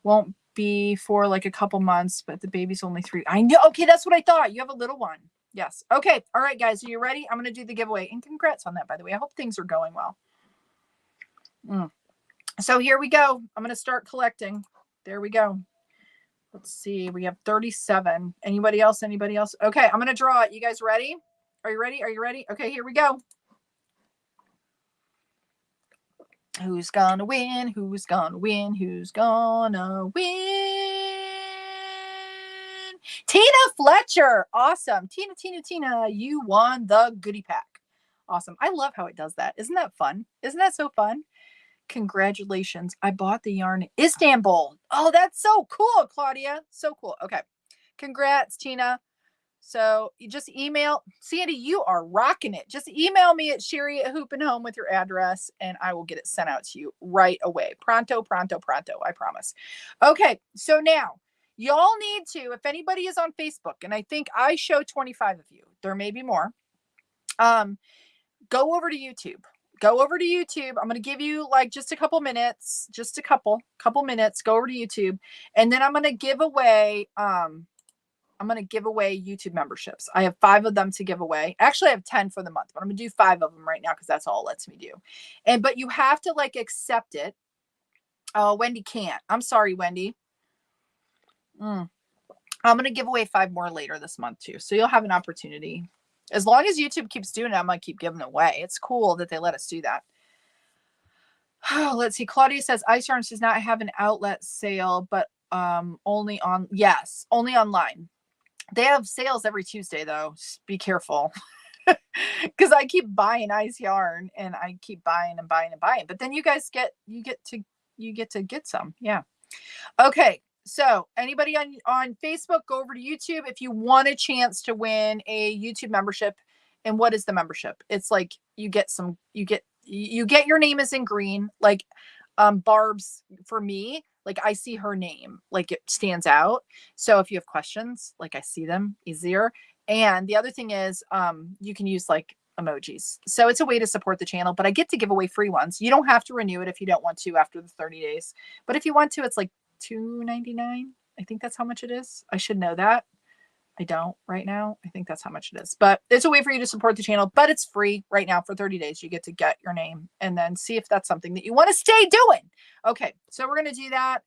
Won't be for like a couple months, but the baby's only 3. I know. Okay, that's what I thought. You have a little one. Yes. Okay. All right, guys. Are you ready? I'm going to do the giveaway. And congrats on that, by the way. I hope things are going well. So here we go. I'm going to start collecting. There we go. Let's see. We have 37. Anybody else? Anybody else? Okay. I'm going to draw it. You guys ready? Are you ready? Are you ready? Okay, here we go. Who's gonna win? Who's gonna win? Who's gonna win? Tina Fletcher. Awesome. Tina, you won the goodie pack. Awesome. I love how it does that. Isn't that fun? Isn't that so fun? Congratulations. I bought the yarn in Istanbul. Oh, that's so cool, Claudia. So cool. Okay. Congrats, Tina. So you just email Sandy, you are rocking it. Just email me at Cheri at Hoop and Home with your address and I will get it sent out to you right away. Pronto, pronto, pronto. I promise. Okay. So now y'all need to, if anybody is on Facebook, and I think I show 25 of you, there may be more. Go over to YouTube. Go over to YouTube. I'm going to give you like just a couple minutes, just a couple minutes. Go over to YouTube, and then I'm going to give away. I'm going to give away YouTube memberships. I have 5 of them to give away. Actually, I have 10 for the month, but I'm going to do 5 of them right now because that's all it lets me do. But you have to like accept it. Oh, Wendy can't. I'm sorry, Wendy. I'm going to give away 5 more later this month too. So you'll have an opportunity. As long as YouTube keeps doing it, I'm going to keep giving it away. It's cool that they let us do that. Oh, let's see. Claudia says Ice Yarns does not have an outlet sale, but only on, yes, only online. They have sales every Tuesday though. Just be careful. Because I keep buying ice yarn and I keep buying and buying and buying. But then you guys get to get some. Yeah. Okay. So anybody on Facebook, go over to YouTube if you want a chance to win a YouTube membership. And what is the membership? It's like you get your name is in green, like Barb's for me. Like I see her name, like it stands out. So if you have questions, like I see them easier. And the other thing is you can use like emojis. So it's a way to support the channel, but I get to give away free ones. You don't have to renew it if you don't want to after the 30 days. But if you want to, it's like $2.99. I think that's how much it is. I should know that. I don't right now. I think that's how much it is, but it's a way for you to support the channel, but it's free right now for 30 days. You get to get your name and then see if that's something that you want to stay doing. Okay. So we're going to do that.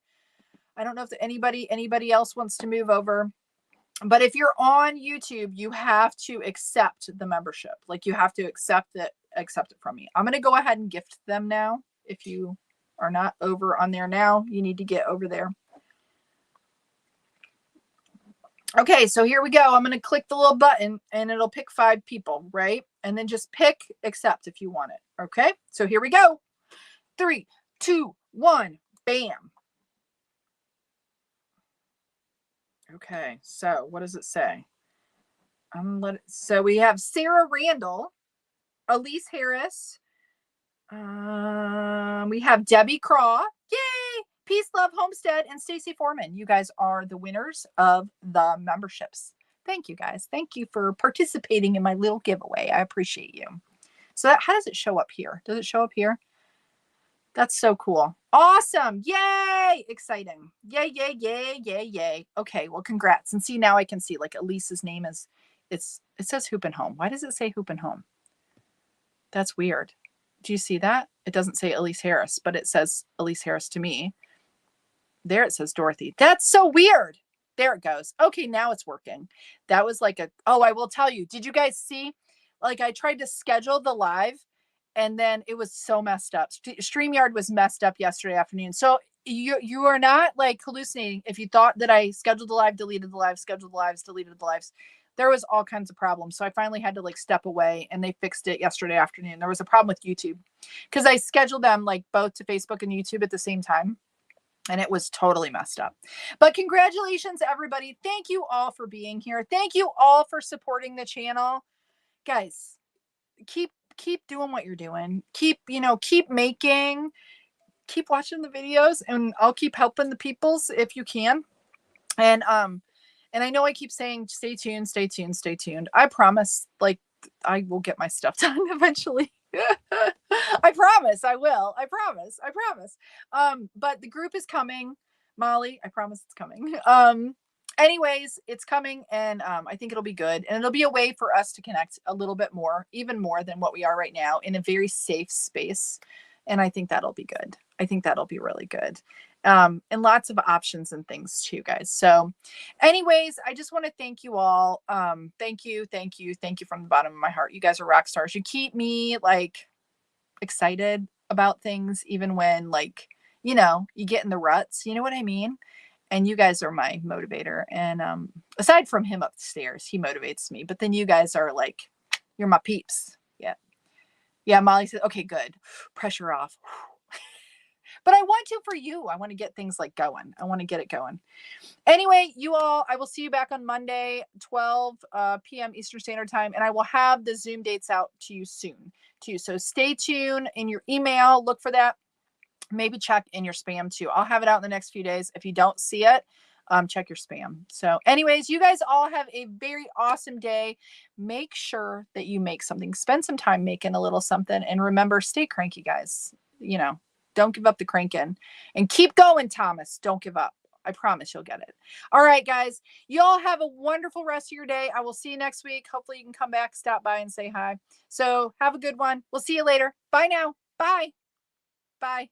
I don't know if anybody else wants to move over, but if you're on YouTube, you have to accept the membership. Like you have to accept it from me. I'm going to go ahead and gift them now. If you are not over on there now, you need to get over there. Okay, so here we go. I'm going to click the little button and it'll pick 5 people, right? And then just pick accept if you want it. Okay, so here we go. 3, 2, 1, bam. Okay, so what does it say? So we have Sarah Randall, Elise Harris. We have Debbie Craw. Yay! Peace, Love, Homestead, and Stacy Foreman. You guys are the winners of the memberships. Thank you, guys. Thank you for participating in my little giveaway. I appreciate you. So how does it show up here? Does it show up here? That's so cool. Awesome. Yay. Exciting. Yay, yay, yay, yay, yay. Okay, well, congrats. And see, now I can see like Elise's name is, it says Hoop and Home. Why does it say Hoop and Home? That's weird. Do you see that? It doesn't say Elise Harris, but it says Elise Harris to me. There it says Dorothy. That's so weird. There it goes. Okay, now it's working. That was like I will tell you. Did you guys see? Like I tried to schedule the live and then it was so messed up. StreamYard was messed up yesterday afternoon. So you are not like hallucinating if you thought that I scheduled the live, deleted the live, scheduled the lives, deleted the lives. There was all kinds of problems. So I finally had to like step away and they fixed it yesterday afternoon. There was a problem with YouTube because I scheduled them like both to Facebook and YouTube at the same time. And it was totally messed up. But congratulations, everybody. Thank you all for being here. Thank you all for supporting the channel. Guys, keep doing what you're doing. Keep making, keep watching the videos, and I'll keep helping the peoples if you can. And I know I keep saying stay tuned, stay tuned, stay tuned. I promise, like, I will get my stuff done eventually. I promise I will. I promise. But the group is coming. Molly, I promise it's coming. Anyways, it's coming, and I think it'll be good, and it'll be a way for us to connect a little bit more, even more than what we are right now, in a very safe space. And I think that'll be good. I think that'll be really good. And lots of options and things too, guys. So anyways, I just want to thank you all. Thank you, thank you, thank you from the bottom of my heart. You guys are rock stars. You keep me like excited about things, even when, like, you know, you get in the ruts, you know what I mean? And you guys are my motivator. And aside from him upstairs, he motivates me. But then you guys are like, you're my peeps. Yeah. Yeah. Molly said, okay, good. Pressure off. But I want to for you. I want to get things like going. I want to get it going. Anyway, you all, I will see you back on Monday, 12 p.m. Eastern Standard Time. And I will have the Zoom dates out to you soon too. So stay tuned in your email. Look for that. Maybe check in your spam too. I'll have it out in the next few days. If you don't see it, check your spam. So anyways, you guys all have a very awesome day. Make sure that you make something. Spend some time making a little something. And remember, stay cranky, guys. You know, don't give up the cranking. And keep going, Thomas. Don't give up. I promise you'll get it. All right, guys. You all have a wonderful rest of your day. I will see you next week. Hopefully you can come back, stop by, and say hi. So have a good one. We'll see you later. Bye now. Bye. Bye.